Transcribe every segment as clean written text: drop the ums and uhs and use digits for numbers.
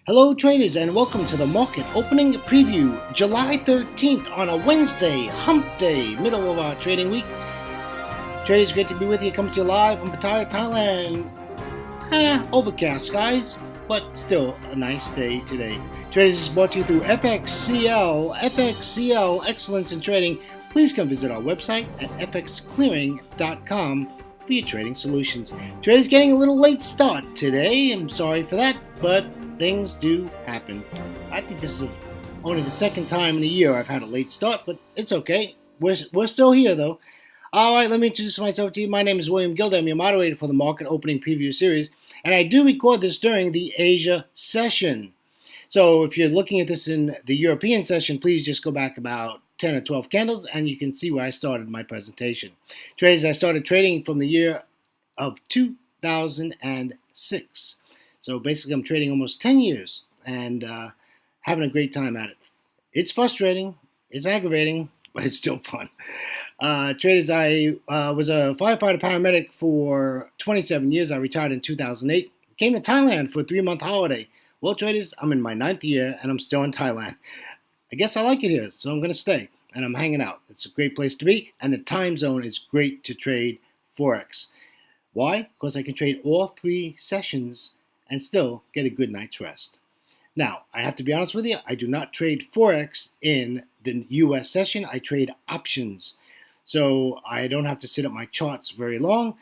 Hello traders and welcome to the market opening preview, July 13th on a Wednesday, hump day, middle of our trading week. Traders, great to be with you, coming to you live from Pattaya, Thailand. Overcast skies, but still a nice day today. Traders is brought to you through FXCL Excellence in Trading. Please come visit our website at fxclearing.com for your trading solutions. Traders getting a little late start today. I'm sorry for that, but things do happen. I think this is only the second time in a year I've had a late start, but it's okay. We're still here though. All right, let me introduce myself to you. My name is William Gilder. I'm your moderator for the Market Opening Preview Series, and I do record this during the Asia session. So if you're looking at this in the European session, please just go back about 10 or 12 candles, and you can see where I started my presentation. Traders, I started trading from the year of 2006. So basically, I'm trading almost 10 years and having a great time at it. It's frustrating, it's aggravating, but it's still fun. Traders, I was a firefighter paramedic for 27 years. I retired in 2008. Came to Thailand for a 3-month holiday. Well, traders, I'm in my 9th year and I'm still in Thailand. I guess I like it here, so I'm going to stay. And I'm hanging out. It's a great place to be. And the time zone is great to trade Forex. Why? Because I can trade all 3 sessions and still get a good night's rest. Now, I have to be honest with you, I do not trade Forex in the US session. I trade options. So I don't have to sit at my charts very long.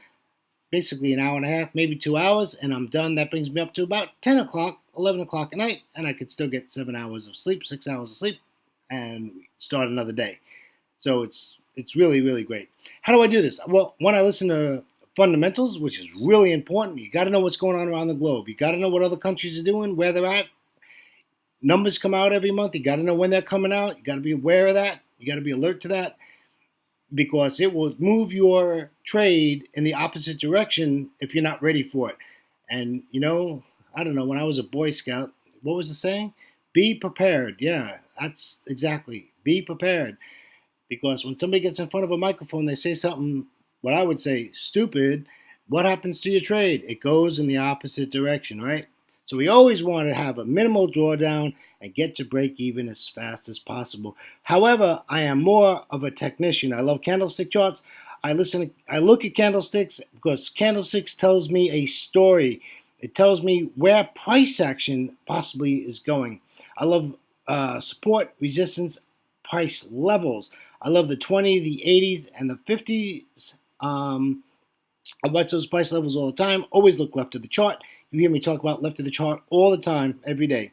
Basically an hour and a half, maybe 2 hours, and I'm done. That brings me up to about 10 o'clock, 11 o'clock at night, and I could still get 7 hours of sleep, 6 hours of sleep, and start another day. So it's really, really great. How do I do this? Well, when I listen to fundamentals, which is really important. You got to know what's going on around the globe. You got to know what other countries are doing, where they're at. Numbers come out every month. You got to know when they're coming out. You got to be aware of that. You got to be alert to that because it will move your trade in the opposite direction if you're not ready for it. And, I don't know, when I was a Boy Scout, what was the saying? Be prepared. Yeah, that's exactly. Be prepared. Because when somebody gets in front of a microphone, they say something, what I would say, stupid, what happens to your trade? It goes in the opposite direction, right? So we always want to have a minimal drawdown and get to break even as fast as possible. However, I am more of a technician. I love candlestick charts. I look at candlesticks because candlesticks tells me a story. It tells me where price action possibly is going. I love support, resistance, price levels. I love the 20, the 80s, and the 50s. I watch those price levels all the time. Always look left of the chart. You hear me talk about left of the chart all the time, every day.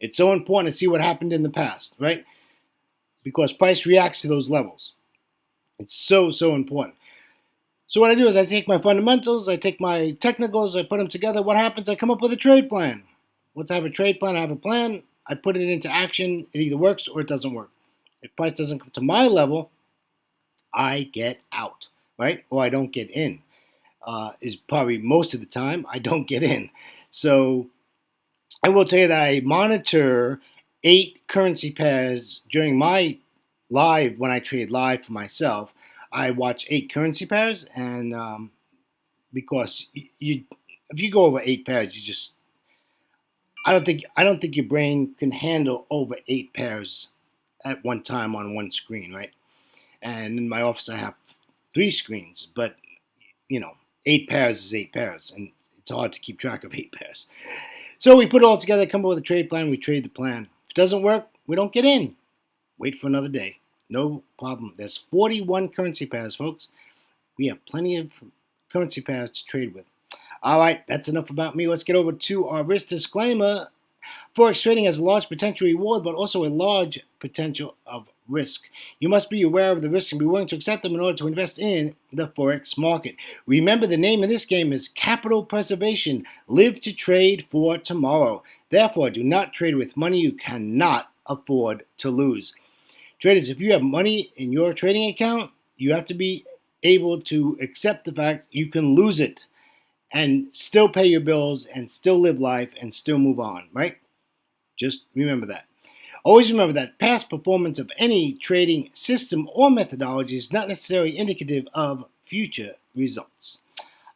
It's so important to see what happened in the past, right? Because price reacts to those levels. It's so, so important. So what I do is I take my fundamentals, I take my technicals, I put them together. What happens? I come up with a trade plan. Once I have a trade plan, I have a plan. I put it into action. It either works or it doesn't work. If price doesn't come to my level, I get out, right? Or I don't get in. Is probably most of the time I don't get in. So I will tell you that I monitor 8 currency pairs during my live, when I trade live for myself. I watch 8 currency pairs, and because if you go over 8 pairs, I don't think your brain can handle over 8 pairs at one time on one screen, right? And in my office I have 3 screens, but 8 pairs is 8 pairs, and it's hard to keep track of 8 pairs. So we put it all together, come up with a trade plan, we trade the plan. If it doesn't work, we don't get in. Wait for another day. No problem. There's 41 currency pairs, folks. We have plenty of currency pairs to trade with. All right, that's enough about me. Let's get over to our risk disclaimer. Forex trading has a large potential reward, but also a large potential of risk. You must be aware of the risks and be willing to accept them in order to invest in the Forex market. Remember, the name of this game is capital preservation. Live to trade for tomorrow. Therefore, do not trade with money you cannot afford to lose. Traders, if you have money in your trading account, you have to be able to accept the fact you can lose it and still pay your bills and still live life and still move on, right? Just remember that. Always remember that past performance of any trading system or methodology is not necessarily indicative of future results.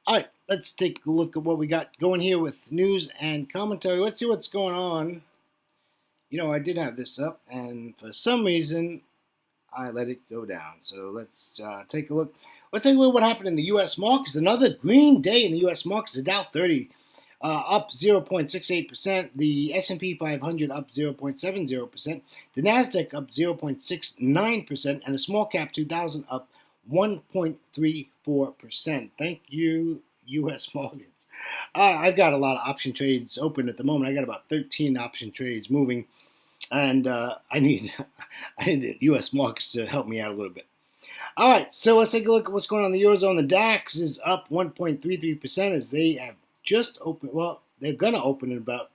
All right, let's take a look at what we got going here with news and commentary. Let's see what's going on. I did have this up, and for some reason, I let it go down. So let's take a look. Let's take a look at what happened in the U.S. markets. Another green day in the U.S. markets. The Dow 30 up 0.68%. The S&P 500 up 0.70%. The Nasdaq up 0.69%, and the small cap 2000 up 1.34%. Thank you, U.S. markets. I've got a lot of option trades open at the moment. I got about 13 option trades moving, and I need the U.S. markets to help me out a little bit. All right, so let's take a look at what's going on in the Eurozone. The DAX is up 1.33% as they have just opened. Well, they're going to open in about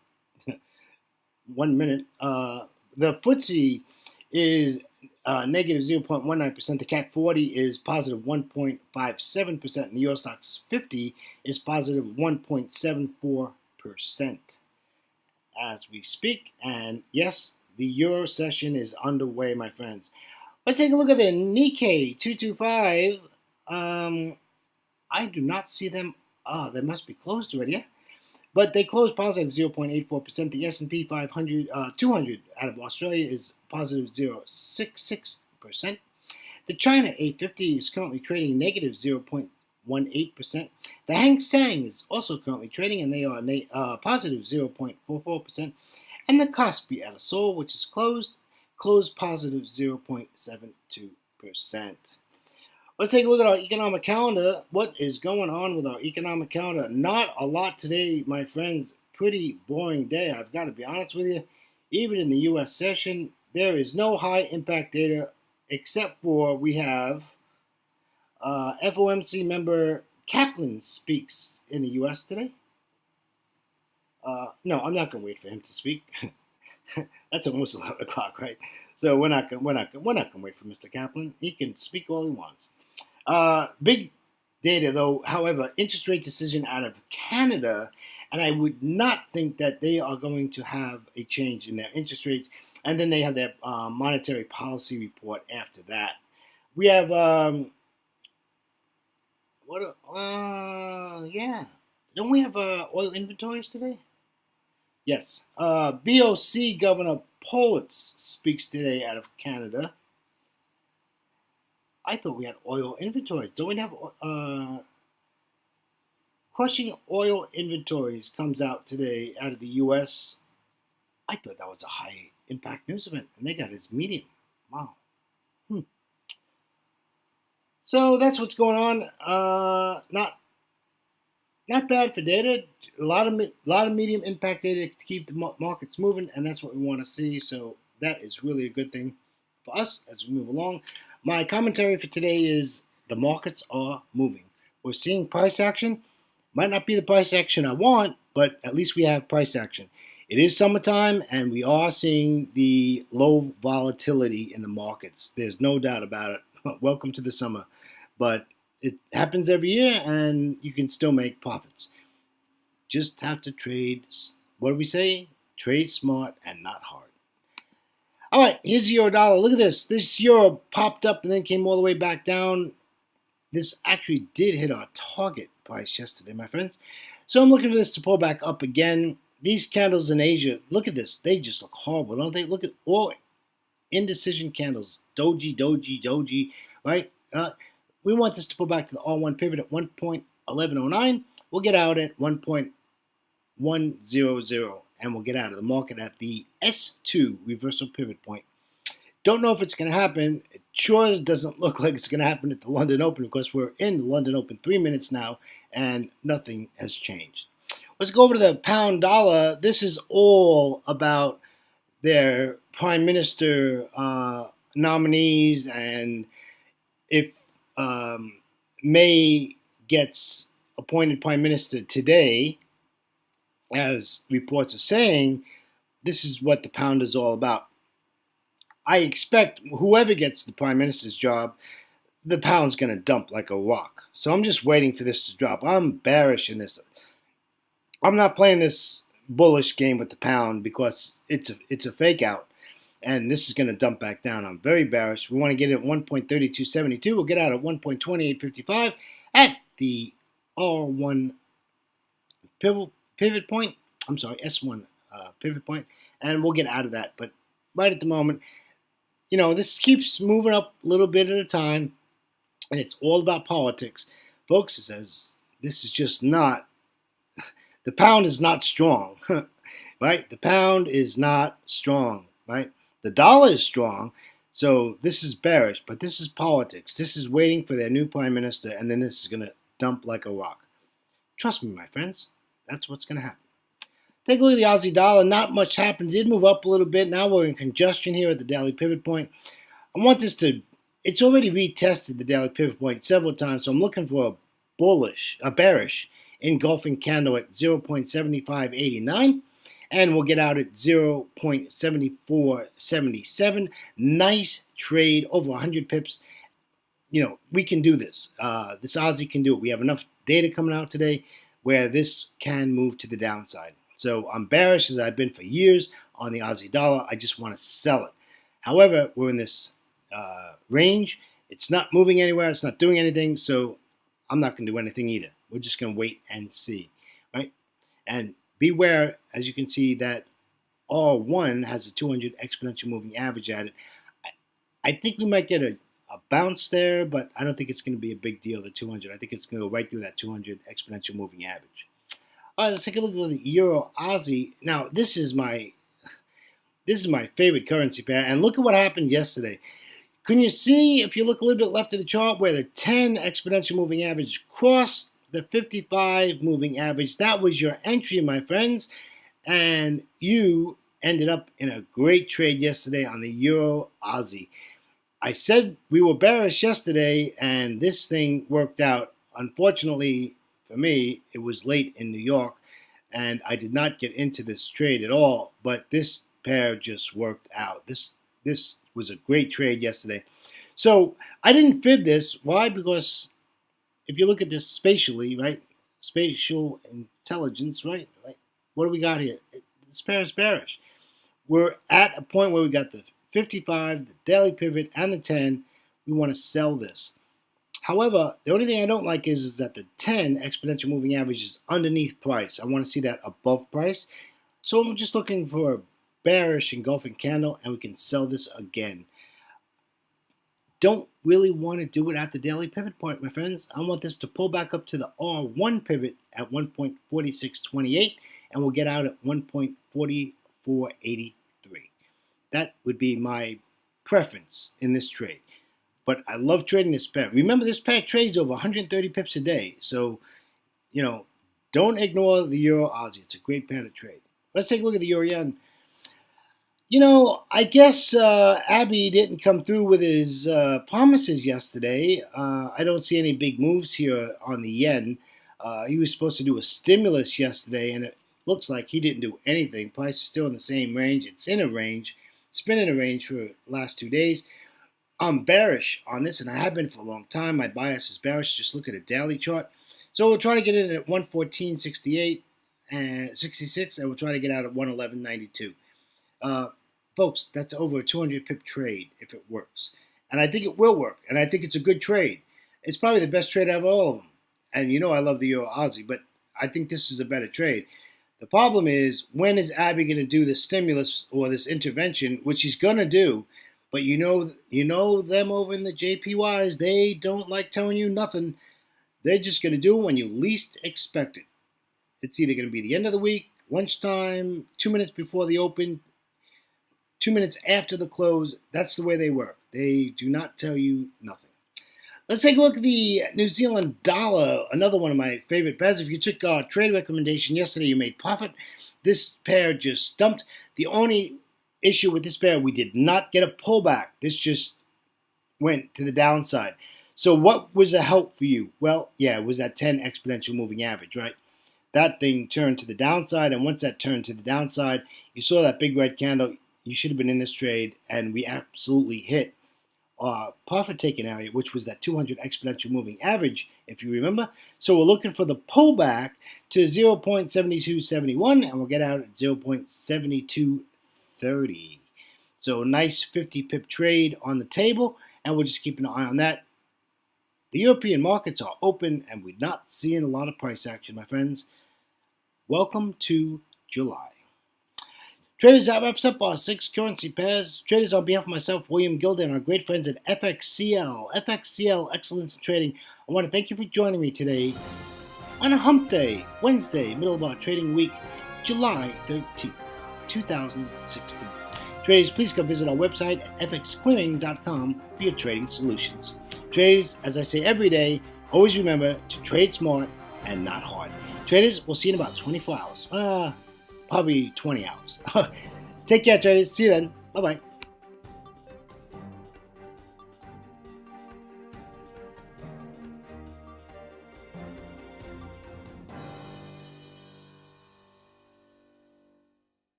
1 minute. The FTSE is negative 0.19%. The CAC 40 is positive 1.57%. And the Eurostoxx 50 is positive 1.74% as we speak. And yes, the Euro session is underway, my friends. Let's take a look at the Nikkei 225. I do not see them. They must be closed already, yeah? But they closed positive 0.84%. The S&P 500, 200 out of Australia is positive 0.66%. The China 850 is currently trading negative 0.18%. The Hang Seng is also currently trading, and they are positive 0.44%. And the Kospi out of Seoul, which is closed positive 0.72%. Let's take a look at our economic calendar. What is going on with our economic calendar? Not a lot today, my friends. Pretty boring day, I've got to be honest with you. Even in the U.S. session, there is no high impact data except for we have FOMC member Kaplan speaks in the U.S. today. No, I'm not going to wait for him to speak. That's almost 11 o'clock, right? So we're not going to wait for Mr. Kaplan. He can speak all he wants. Big data, though. However, interest rate decision out of Canada, and I would not think that they are going to have a change in their interest rates. And then they have their monetary policy report after that. We have yeah. Don't we have oil inventories today? Yes. BOC Governor Politz speaks today out of Canada. I thought we had oil inventories. Don't we have crushing oil inventories comes out today out of the U.S. I thought that was a high impact news event, and they got his medium. Wow. So that's what's going on. Not bad for data. A lot of medium impact data to keep the markets moving, and that's what we want to see. So that is really a good thing for us as we move along. My commentary for today is the markets are moving. We're seeing price action. Might not be the price action I want, but at least we have price action. It is summertime, and we are seeing the low volatility in the markets. There's no doubt about it. Welcome to the summer. But it happens every year, and you can still make profits. Just have to trade, what do we say? Trade smart and not hard. All right, here's the euro dollar. Look at this. This euro popped up and then came all the way back down. This actually did hit our target price yesterday, my friends. So I'm looking for this to pull back up again. These candles in Asia, look at this. They just look horrible, don't they? Look at all indecision candles. Doji, doji, doji, right? We want this to pull back to the R1 pivot at 1.1109. We'll get out at 1.100, and we'll get out of the market at the S2 reversal pivot point. Don't know if it's going to happen. It sure doesn't look like it's going to happen at the London Open because we're in the London Open 3 minutes now, and nothing has changed. Let's go over to the pound dollar. This is all about their prime minister nominees, and if May gets appointed prime minister today, as reports are saying, this is what the pound is all about. I expect whoever gets the prime minister's job, the pound's going to dump like a rock. So I'm just waiting for this to drop. I'm bearish in this. I'm not playing this bullish game with the pound because it's a fake out. And this is going to dump back down. I'm very bearish. We want to get it at 1.3272. We'll get out at 1.2855 at the R1 pivot point. I'm sorry, S1 pivot point, and we'll get out of that. But right at the moment, this keeps moving up a little bit at a time, and it's all about politics. Folks, it says this is just not, the pound is not strong, right? The pound is not strong, right? The dollar is strong, so this is bearish, but this is politics. This is waiting for their new prime minister, and then this is going to dump like a rock. Trust me, my friends, that's what's going to happen. Take a look at the Aussie dollar. Not much happened. It did move up a little bit. Now we're in congestion here at the daily pivot point. I want this to, it's already retested the daily pivot point several times, so I'm looking for a bearish engulfing candle at 0.7589, and we'll get out at 0.7477. Nice trade, over 100 pips. We can do this. This Aussie can do it. We have enough data coming out today where this can move to the downside. So I'm bearish, as I've been for years, on the Aussie dollar. I just want to sell it. However, we're in this range. It's not moving anywhere. It's not doing anything. So I'm not going to do anything either. We're just going to wait and see, right? And beware, as you can see, that R1 has a 200 exponential moving average at it. I think we might get a bounce there, but I don't think it's going to be a big deal, the 200. I think it's going to go right through that 200 exponential moving average. All right, let's take a look at the Euro Aussie. Now, this is my favorite currency pair, and look at what happened yesterday. Can you see, if you look a little bit left of the chart, where the 10 exponential moving average crossed the 55 moving average? That was your entry, my friends, and you ended up in a great trade yesterday on the Euro Aussie. I said we were bearish yesterday, and this thing worked out. Unfortunately for me, it was late in New York, and I did not get into this trade at all, but this pair just worked out. This was a great trade yesterday. So I didn't fib this. Why? Because if you look at this spatially, right? Spatial intelligence, right? What do we got here? This pair is bearish. We're at a point where we got the 55, the daily pivot, and the 10. We want to sell this. However, the only thing I don't like is that the 10 exponential moving average is underneath price. I want to see that above price. So I'm just looking for a bearish engulfing candle, and we can sell this again. Don't really want to do it at the daily pivot point, my friends. I want this to pull back up to the R1 pivot at 1.4628, and we'll get out at 1.4483. That would be my preference in this trade. But I love trading this pair. Remember, this pair trades over 130 pips a day. So, don't ignore the Euro Aussie. It's a great pair to trade. Let's take a look at the Euro Yen. I guess Abiy didn't come through with his promises yesterday. I don't see any big moves here on the yen. He was supposed to do a stimulus yesterday, and it looks like he didn't do anything. Price is still in the same range. It's in a range. It's been in a range for the last 2 days. I'm bearish on this, and I have been for a long time. My bias is bearish. Just look at a daily chart. So we'll try to get in at 114.68 and 66, and we'll try to get out at 111.92. Folks, that's over a 200 pip trade if it works. And I think it will work, and I think it's a good trade. It's probably the best trade out of all of them. And I love the Euro Aussie, but I think this is a better trade. The problem is, when is Abiy going to do this stimulus or this intervention, which he's going to do? But you know them over in the JPYs, they don't like telling you nothing. They're just going to do it when you least expect it. It's either going to be the end of the week, lunchtime, 2 minutes before the open, 2 minutes after the close. That's the way they work. They do not tell you nothing. Let's take a look at the New Zealand dollar, another one of my favorite pairs. If you took our trade recommendation yesterday, you made profit. This pair just stumped. The only issue with this pair, we did not get a pullback. This just went to the downside. So what was a help for you? Well, yeah, it was that 10 exponential moving average, right? That thing turned to the downside, and once that turned to the downside, you saw that big red candle. You should have been in this trade, and we absolutely hit our profit taking area, which was that 200 exponential moving average, if you remember. So we're looking for the pullback to 0.7271, and we'll get out at 0.7230. So nice 50 pip trade on the table, and we'll just keep an eye on that. The European markets are open, and we're not seeing a lot of price action, my friends. Welcome to July. Traders, that wraps up our 6 currency pairs. Traders, on behalf of myself, William Gilder, and our great friends at FXCL Excellence in Trading, I want to thank you for joining me today on a hump day, Wednesday, middle of our trading week, July 13th, 2016. Traders, please come visit our website at fxclearing.com for your trading solutions. Traders, as I say every day, always remember to trade smart and not hard. Traders, we'll see you in about 24 hours. Probably 20 hours. Take care, traders. See you then. Bye-bye.